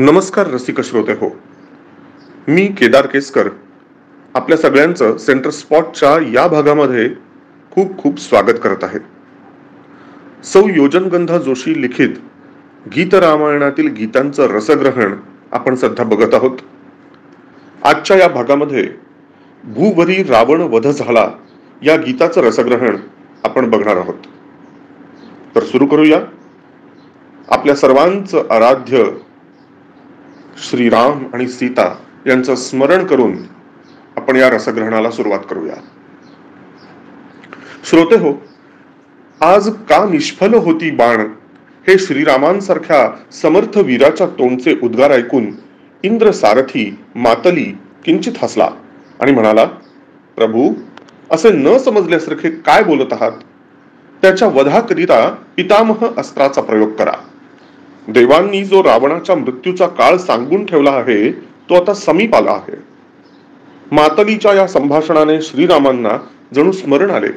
नमस्कार रसिक श्रोते हो. मी केदार केसकर आपल्या सगळ्यांचं सेंटर स्पॉटच्या या भागामध्ये खूप खूप स्वागत करत आहे. सौ योजनगंधा जोशी लिखित गीत रामायणातील गीतांचं रसग्रहण आपण सध्या बघत आहोत. आजच्या या भागामध्ये भूवरी रावण वध झाला या गीताचं रसग्रहण आपण बघणार आहोत. तर सुरू करूया. आपल्या सर्वांचं आराध्य श्रीराम आणि सीता यांचं स्मरण करून आपण या रसग्रहणाला सुरुवात करूया. श्रोते हो, आज का निष्फल होती बाण हे श्रीरामांसारख्या समर्थ वीराच्या तोंडचे उद्गार ऐकून इंद्र सारथी मातली किंचित हसला आणि म्हणाला, प्रभू, असे न समजल्यासारखे काय बोलत आहात? त्याच्या वधाकरिता पितामह अस्त्राचा प्रयोग करा. देवांनी जो रावणाच्या मृत्यूचा काळ सांगून ठेवला आहे तो आता समीप आला आहे. मातलीच्या या संभाषणाने श्रीरामांना जणू स्मरण आले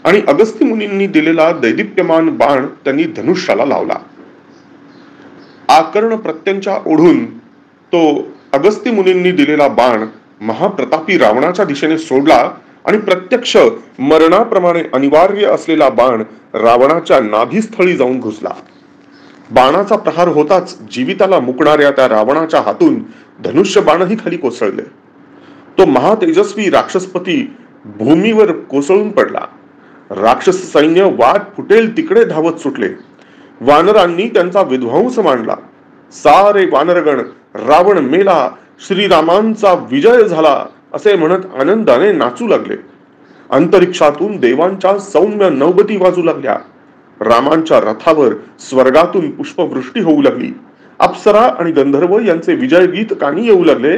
आणि अगस्ती मुनींनी दिलेला दैदिप्यमान बाण त्यांनी धनुष्याला लावला. आकर्ण प्रत्यंचा ओढून तो अगस्ती मुनींनी दिलेला बाण महाप्रतापी रावणाच्या दिशेने सोडला आणि प्रत्यक्ष मरणाप्रमाणे अनिवार्य असलेला बाण रावणाच्या नाभीस्थळी जाऊन घुसला. बाणाचा प्रहार होताच जीविताला मुकणाऱ्या त्या रावणाच्या हातून धनुष्य बाणही खाली कोसळले. तो महातेजस्वी राक्षसपती भूमीवर कोसळून पडला. राक्षस सैन्य वाट फुटेल तिकडे धावत सुटले. वानरांनी त्यांचा विध्वंस मांडला. सारे वानरगण रावण मेला, श्रीरामांचा विजय झाला असे म्हणत आनंदाने नाचू लागले. अंतरिक्षातून देवांच्या सौम्य नौबती वाजू लागल्या. रामांच्या रथावर स्वर्गातून पुष्पवृष्टी होऊ लागली. अप्सरा आणि गंधर्व यांचे विजय गीत कानी येऊ लागले.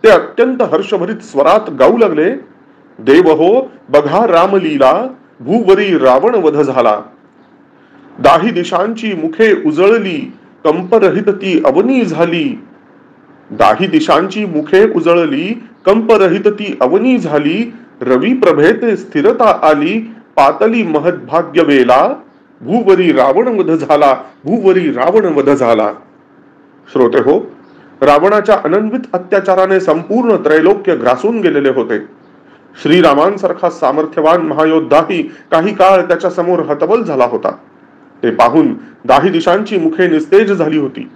ते अत्यंत हर्षभरीत स्वरात गाऊ लागले. देव हो, बघा रामलीला, भूवरी रावण वध झाला. दाही दिशांची मुखे उजळली, कंपरहित ती अवनी झाली. दाही दिशांची मुखे उजळली, कंपरहित ती अवनी झाली. रवी प्रभेते स्थिरता आली, पातली महद्भाग्य वेला. भूवरी रावण वध झाला, भूवरी रावण वध झाला. श्रोते हो, रावणाच्या अनन्वित अत्याचाराने संपूर्ण त्रैलोक्य ग्रासून गेलेले होते. श्रीरामांसारखा सामर्थ्यवान महायोद्धाही काही काळ त्याच्या समोर हतबल झाला होता. ते पाहून दाही दिशांची मुखे निस्तेज झाली होती.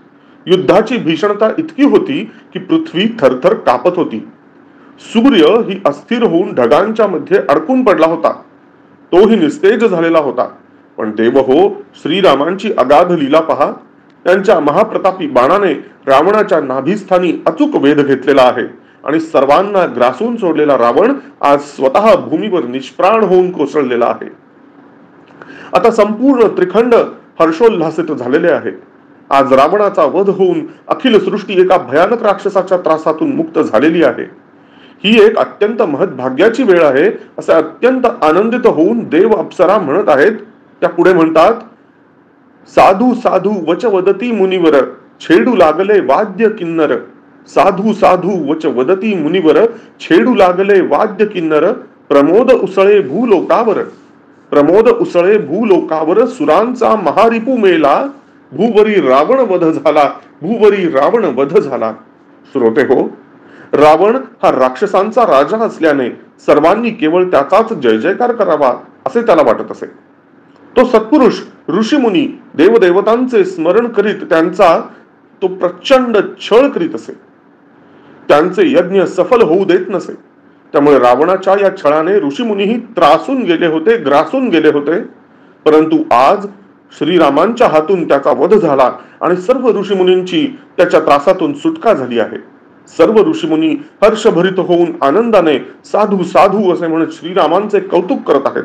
युद्धाची भीषणता इतकी होती की पृथ्वी थरथर कापत होती. सूर्य ही अस्थिर होऊन ढगांच्या मध्ये अडकून पडला होता. तोही निस्तेज झालेला होता. पण देव हो, श्रीरामांची अगाध लीला पहा. त्यांच्या महाप्रतापी बाणाने रावणाच्या नाभीस्थानी अचूक वेध घेतलेला आहे आणि सर्वांना ग्रासून सोडलेला रावण आज स्वतः भूमीवर निष्प्राण होऊन कोसळलेला आहे. आता संपूर्ण त्रिखंड हर्षोल्लासित झालेले आहे. आज रावणाचा वध होऊन अखिल सृष्टी एका भयानक राक्षसाच्या त्रासातून मुक्त झालेली आहे. ही एक अत्यंत महत्भाग्याची वेळ आहे असे अत्यंत आनंदित होऊन देव अप्सरा म्हणत आहेत. त्या पुढे म्हणतात, साधू साधू वच वदती मुनिवर, छेडू लागले वाद्य किन्नर. साधू साधू वच वदती मुनिवर, छेडू लागले वाद्य किन्नर. प्रमोद उसळे भूलोकावर, प्रमोद उसळे भूलोकावर. सुरांचा महारिपू मेला, भूवरी रावण वध झाला, भूवरी रावण वध झाला. श्रोते हो, रावण हा राक्षसांचा राजा असल्याने सर्वांनी केवळ त्याचाच जय जयकार करावा असे त्याला वाटत असे. तो सत्पुरुष ऋषीमुनी देवदेवतांचे स्मरण करीत त्यांचा तो प्रचंड छळ करीत असे. त्यांचे यज्ञ सफल होऊ देत नसे. त्यामुळे रावणाच्या या छळाने ऋषीमुनीही त्रासून गेले होते, ग्रासून गेले होते. परंतु आज श्रीरामांच्या हातून त्याचा वध झाला आणि सर्व ऋषीमुनींची त्याच्या त्रासातून सुटका झाली आहे. सर्व ऋषीमुनी हर्षभरित होऊन आनंदाने साधू साधू असे म्हणत श्रीरामांचे कौतुक करत आहेत.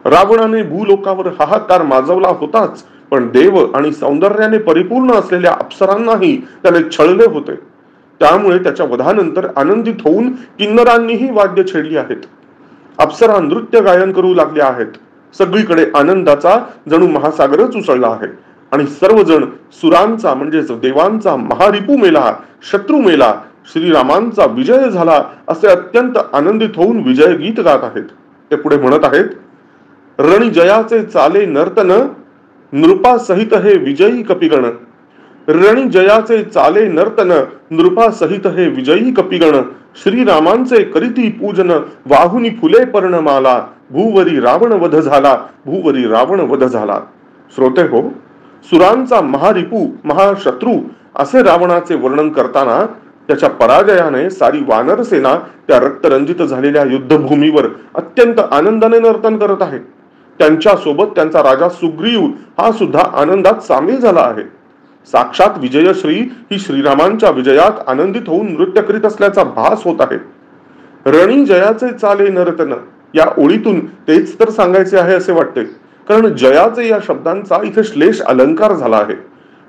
रावणाने भूलोकावर हाहाकार माजवला होताच, पण देव आणि सौंदर्याने परिपूर्ण असलेल्या अप्सरांनाही त्याने छळले होते. त्यामुळे त्याच्या वधानंतर आनंदित होऊन किन्नरांनीही वाद्य छेडली आहेत. अप्सरा नृत्य गायन करू लागल्या आहेत. सगळीकडे आनंदाचा जणू महासागरच उसळला आहे आणि सर्वजण सुरांचा म्हणजेच देवांचा महारिपू मेला, शत्रू मेला, श्रीरामांचा विजय झाला असे अत्यंत आनंदित होऊन विजय गीत गात आहेत. ते पुढे म्हणत आहेत, रणजयाचे चाले नर्तन, नृपा सहित हे विजयी कपिगण. रणी जयाचे चाले नर्तन, नृपा सहित हे विजयी कपिगण, श्रीरामांचे करीती पूजन, वाहुनी फुले पर्णमाला, भूवरी रावण वध झाला, भूवरी रावण वध झाला. श्रोते हो, सुरांचा महारिपू महाशत्रू असे रावणाचे वर्णन करताना त्याच्या पराजयाने सारी वानर सेना त्या रक्तरंजित झालेल्या युद्धभूमीवर अत्यंत आनंदाने नर्तन करत आहे. त्यांच्या सोबत त्यांचा राजा सुग्रीव हा सुद्धा आनंदात सामील झाला आहे. साक्षात विजयश्री ही श्रीरामांच्या विजयात आनंदित होऊन नृत्य करीत असल्याचा भास होत आहे. रणी जयाचे चाले नर्तन या ओळीतून तेच तर सांगायचे आहे असे वाटते. कारण जयाचे या शब्दांचा इथे श्लेष अलंकार झाला आहे.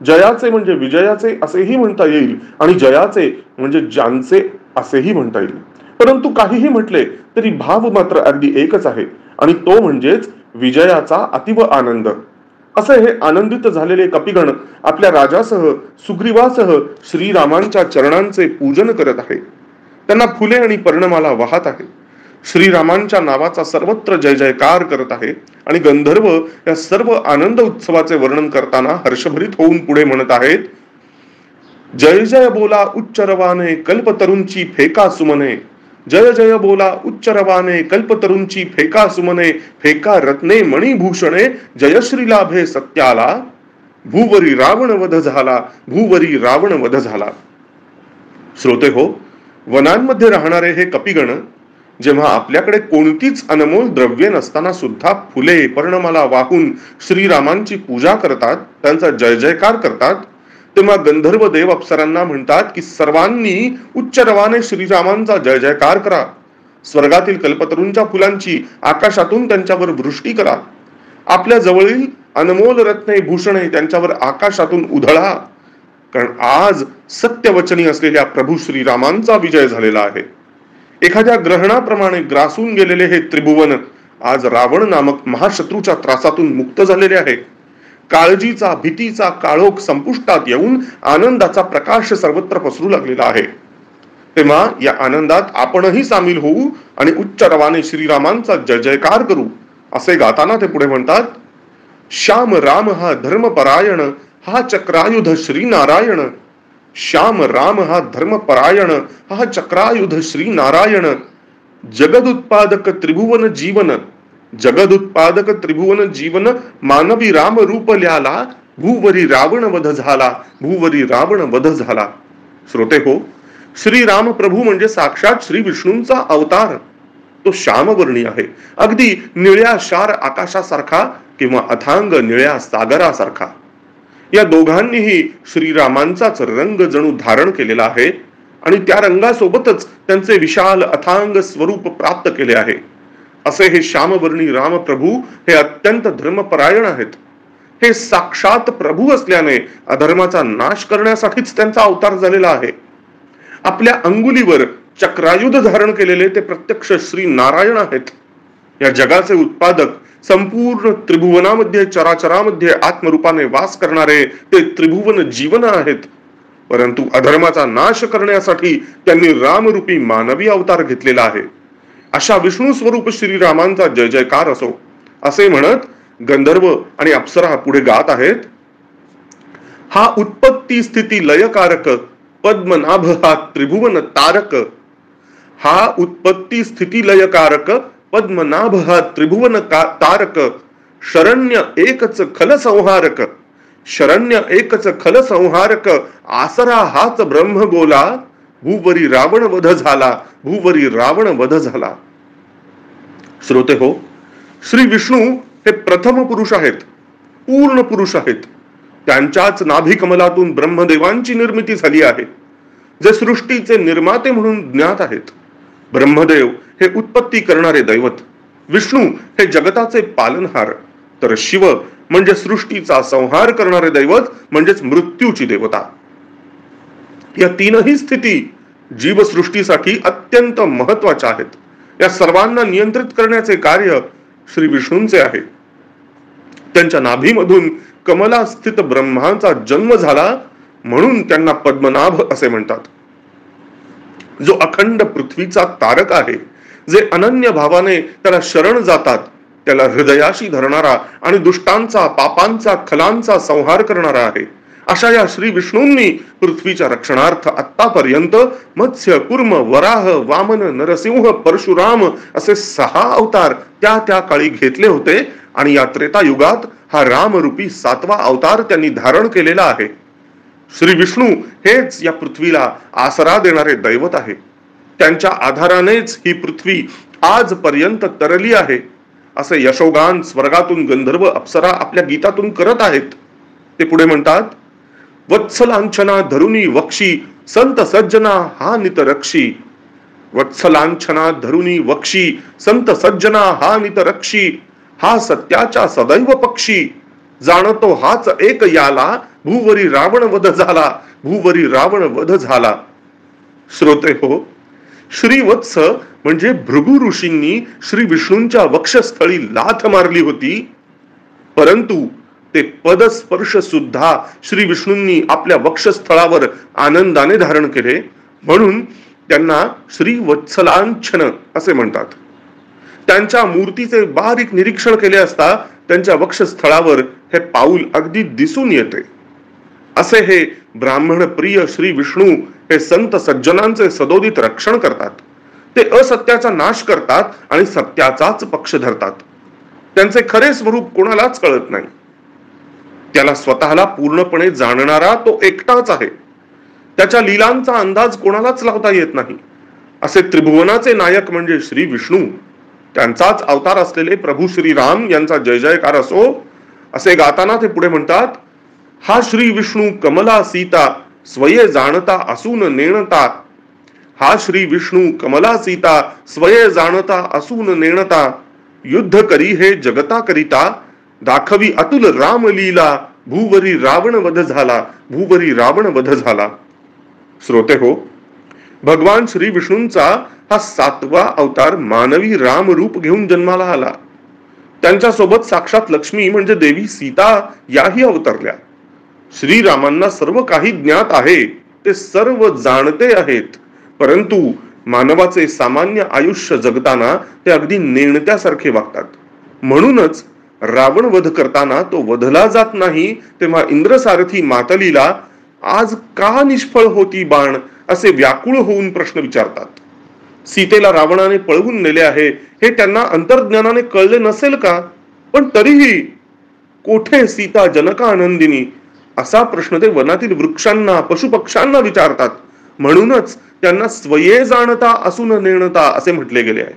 जयाचे म्हणजे विजयाचे असेही म्हणता येईल आणि जयाचे म्हणजे ज्यांचे असेही म्हणता येईल. परंतु काहीही म्हटले तरी भाव मात्र अगदी एकच आहे आणि तो म्हणजेच विजयाचा अतिव आनंद. असे हे आनंदित झालेले कपिगण आपल्या राजासह सुग्रीवासह श्रीरामांच्या चरणांचे पूजन करत आहे. त्यांना फुले आणि पर्णमाला वाहत आहे. श्रीरामांच्या नावाचा सर्वत्र जय जयकार करत आहे आणि गंधर्व या सर्व आनंद उत्सवाचे वर्णन करताना हर्षभरीत होऊन पुढे म्हणत आहेत. जय जय बोला उच्चरवाने कल्पतरूंची फेका सुमने, जय जय बोला उच्चरवाने कल्पतरूंची फेका सुमने, फेका रत्ने मणिभूषणे, जयश्री लाभे सत्याला, भूवरी रावण वध झाला, भूवरी रावण वध झाला. श्रोते हो, वनांमध्ये राहणारे हे कपिगण जेव्हा आपल्याकडे कोणतीच अनमोल द्रव्ये नसताना सुद्धा फुले पर्णमाला वाहून श्रीरामांची पूजा करतात, त्यांचा जय जयकार करतात, तेव्हा गंधर्व देव अप्सरांना म्हणतात की सर्वांनी उच्चरवाने श्रीरामांचा जय जयकार करा. स्वर्गातील कल्पतरूंच्या फुलांची आकाशातून त्यांच्यावर वृष्टी करा. आपल्या जवळील अनमोल रत्ने भूषणे त्यांच्यावर आकाशातून उधळा. कारण आज सत्यवचनी असलेल्या प्रभू श्रीरामांचा विजय झालेला आहे. एखाद्या ग्रहणाप्रमाणे ग्रासून गेलेले हे त्रिभुवन आज रावण नामक महाशत्रूच्या त्रासातून मुक्त झालेले आहे. काळजीचा भीतीचा काळोख संपुष्टात येऊन आनंदाचा प्रकाश सर्वत्र पसरू लागलेला आहे. तेव्हा या आनंदात आपणही सामील होऊ आणि उच्च रवाने श्रीरामांचा जय जयकार करू असे गाताना ते पुढे म्हणतात. श्याम राम हा धर्मपरायण, हा चक्रायुध श्री नारायण. श्याम राम हा धर्मपरायण, हा चक्रायुध श्री नारायण. जगदुत्पादक त्रिभुवन जीवन, जगदुत्पादक त्रिभुवन जीवन, मानवी राम रूप ल्याला, भूवरी रावण वध झाला, भूवरी रावण वध झाला. श्रोते हो, श्री राम प्रभू म्हणजे साक्षात श्री विष्णूंचा अवतार. तो श्यामवर्णी आहे, अगदी निळ्या शार आकाशासारखा किंवा अथांग निळ्या सागरासारखा. या दोघांनीही श्रीरामांचाच रंग जणू धारण केलेला आहे आणि त्या रंगासोबतच त्यांचे विशाल अथांग स्वरूप प्राप्त केले आहे. असे हे श्यामवर्णी राम प्रभू हे अत्यंत धर्मपरायण आहेत. हे साक्षात प्रभू असल्याने अधर्माचा नाश करण्यासाठीच त्यांचा अवतार झालेला आहे. आपल्या अंगुलीवर चक्रायुध धारण केलेले ते प्रत्यक्ष श्री नारायण आहेत. या जगाचे उत्पादक, संपूर्ण त्रिभुवनामध्ये चराचरामध्ये आत्मरूपाने वास करणारे ते त्रिभुवन जीवन आहेत. परंतु अधर्माचा नाश करण्यासाठी त्यांनी रामरूपी मानवी अवतार घेतलेला आहे. अशा विष्णू स्वरूप श्रीरामांचा जय जयकार असो असे म्हणत गंधर्व आणि अप्सरा पुढे गात आहेत. हा उत्पत्ती स्थिती लयकारक, पद्मनाभ हा त्रिभुवन तारक. हा उत्पत्ती स्थिती लयकारक, पद्मनाभ हा त्रिभुवन तारक. शरण्य एकच खल संहारक, शरण्य एकच खल संहारक. आसरा हाच ब्रह्म बोला, भूवरी रावण वध झाला, भूवरी रावण वध झाला. श्रोते हो, श्री विष्णू हे प्रथम पुरुष आहेत, पूर्ण पुरुष आहेत. त्यांच्याच नाभी कमलातून ब्रह्मदेवांची निर्मिती झाली आहे, जे सृष्टीचे निर्माते म्हणून ज्ञात आहेत. ब्रह्मदेव हे उत्पत्ती करणारे दैवत, विष्णू हे जगताचे पालनहार, तर शिव म्हणजे सृष्टीचा संहार करणारे दैवत म्हणजेच मृत्यूची देवता. या तीनही स्थिती जीवसृष्टीसाठी अत्यंत महत्वाच्या आहेत. या सर्वांना नियंत्रित करण्याचे कार्य श्री विष्णूंचे आहे. त्यांच्या नाभीमधून कमला स्थित ब्रह्माचा जन्म झाला म्हणून त्यांना पद्मनाभ असे म्हणतात. जो अखंड पृथ्वीचा तारक आहे, जे अनन्य भावाने त्याला शरण जातात, त्याला हृदयाशी धरणारा आणि दुष्टांचा पापांचा खलांचा संहार करणारा आहे. अशा या श्री विष्णूंनी पृथ्वीच्या रक्षणार्थ आतापर्यंत मत्स्य, कुर्म, वराह, वामन, नरसिंह, परशुराम असे 6 अवतार त्या त्या काळी घेतले होते आणि या त्रेतायुगात हा रामरूपी 7वा अवतार त्यांनी धारण केलेला आहे. श्री विष्णू हेच या पृथ्वीला आसरा देणारे दैवत आहे. त्यांच्या आधारानेच ही पृथ्वी आजपर्यंत तरली आहे असे यशोगान स्वर्गातून गंधर्व अप्सरा आपल्या गीतातून करत आहेत. ते पुढे म्हणतात, वत्सलांछना धरुनी वक्षी संत सज्जना हा नितरक्षी. वत्सलांछना धरुनी वक्षी संत सज्जना हा नितरक्षी. हा सत्याच्या सदैव पक्षी जाणतो हाच एक याला. भूवरी रावण वध झाला, भूवरी रावण वध झाला. श्रोते हो, श्रीवत्स म्हणजे भृगु ऋषींनी श्री विष्णूंच्या वक्षस्थळी लाथ मारली होती, परंतु ते पदस्पर्श सुद्धा श्री विष्णूंनी आपल्या वक्षस्थळावर आनंदाने धारण केले, म्हणून त्यांना श्रीवत्सलांछन असे म्हणतात. त्यांच्या मूर्तीचे बारीक निरीक्षण केले असता त्यांच्या वक्षस्थळावर हे पाऊल अगदी दिसून येते. असे हे ब्राह्मण प्रिय श्री विष्णू हे संत सज्जनांचे सदोदित रक्षण करतात. ते असत्याचा नाश करतात आणि सत्याचाच पक्ष धरतात. त्यांचे खरे स्वरूप कोणालाच कळत नाही. त्याला स्वतःला पूर्णपणे जाणणारा तो एकटाच आहे. त्याच्या लीलांचा अंदाज कोणालाच लावता येत नाही. असे त्रिभुवनाचे नायक म्हणजे श्री विष्णू, त्यांचाच अवतार असलेले प्रभू श्रीराम यांचा जय जयकार असो. असे गाताना ते पुढे म्हणतात, हा श्री विष्णू कमला सीता स्वये जाणता असून नेणता. हा श्री विष्णू कमला सीता स्वये जाणता असून नेणता. युद्ध करी हे जगता करिता दाखवी अतुल राम लीला. भूवरी रावण वध झाला, भूवरी रावण वध झाला. श्रोते हो, भगवान श्री विष्णूंचा हा 7वा अवतार मानवी राम रूप घेऊन जन्माला आला. त्यांच्या सोबत साक्षात लक्ष्मी म्हणजे देवी सीता याही अवतरल्या. श्रीरामांना सर्व काही ज्ञात आहे, ते सर्व जाणते आहेत, परंतु मानवाचे सामान्य आयुष्य जगताना ते अगदी नेणत्यासारखे वागतात. म्हणूनच रावण वध करताना तो वधला जात नाही, तेव्हा इंद्रसारथी मातलीला आज का निष्फळ होती बाण असे व्याकुळ होऊन प्रश्न विचारतात. सीतेला रावणाने पळवून नेले आहे हे त्यांना अंतर्ज्ञानाने कळले नसेल का? पण तरीही कोठे सीता जनकानंदिनी असा प्रश्न ते वनातील वृक्षांना पशुपक्ष्यांना विचारतात. म्हणूनच त्यांना स्वये जाणता असून नेणता असे म्हटले गेले आहे.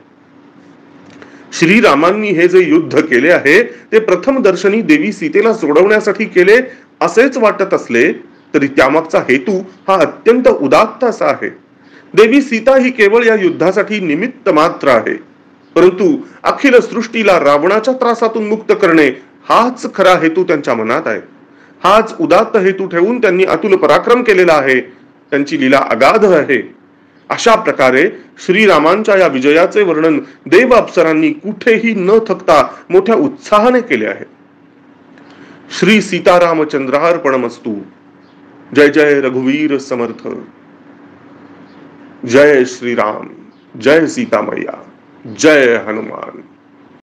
श्रीरामांनी हे जे युद्ध केले आहे ते प्रथम दर्शनी देवी सीतेला सोडवण्यासाठी केले असेच वाटत असले तरी त्यामागचा हेतू हा अत्यंत उदात्त असा आहे. देवी सीता ही केवळ या युद्धासाठी निमित्त मात्र आहे, परंतु अखिल सृष्टीला रावणाच्या त्रासातून मुक्त करणे हाच खरा हेतू त्यांच्या मनात आहे. हाच उदात्त हेतू ठेवून त्यांनी अतुल पराक्रम केलेला आहे. त्यांची लीला अगाध आहे. अशा प्रकारे श्रीरामांच्या या विजयाचे वर्णन देव अप्सरांनी कुठेही न थकता मोठ्या उत्साहाने केले आहे. श्री सीतारामचंद्रार्पणमस्तु. जय जय रघुवीर समर्थ. जय श्रीराम. जय सीता मैया. जय हनुमान.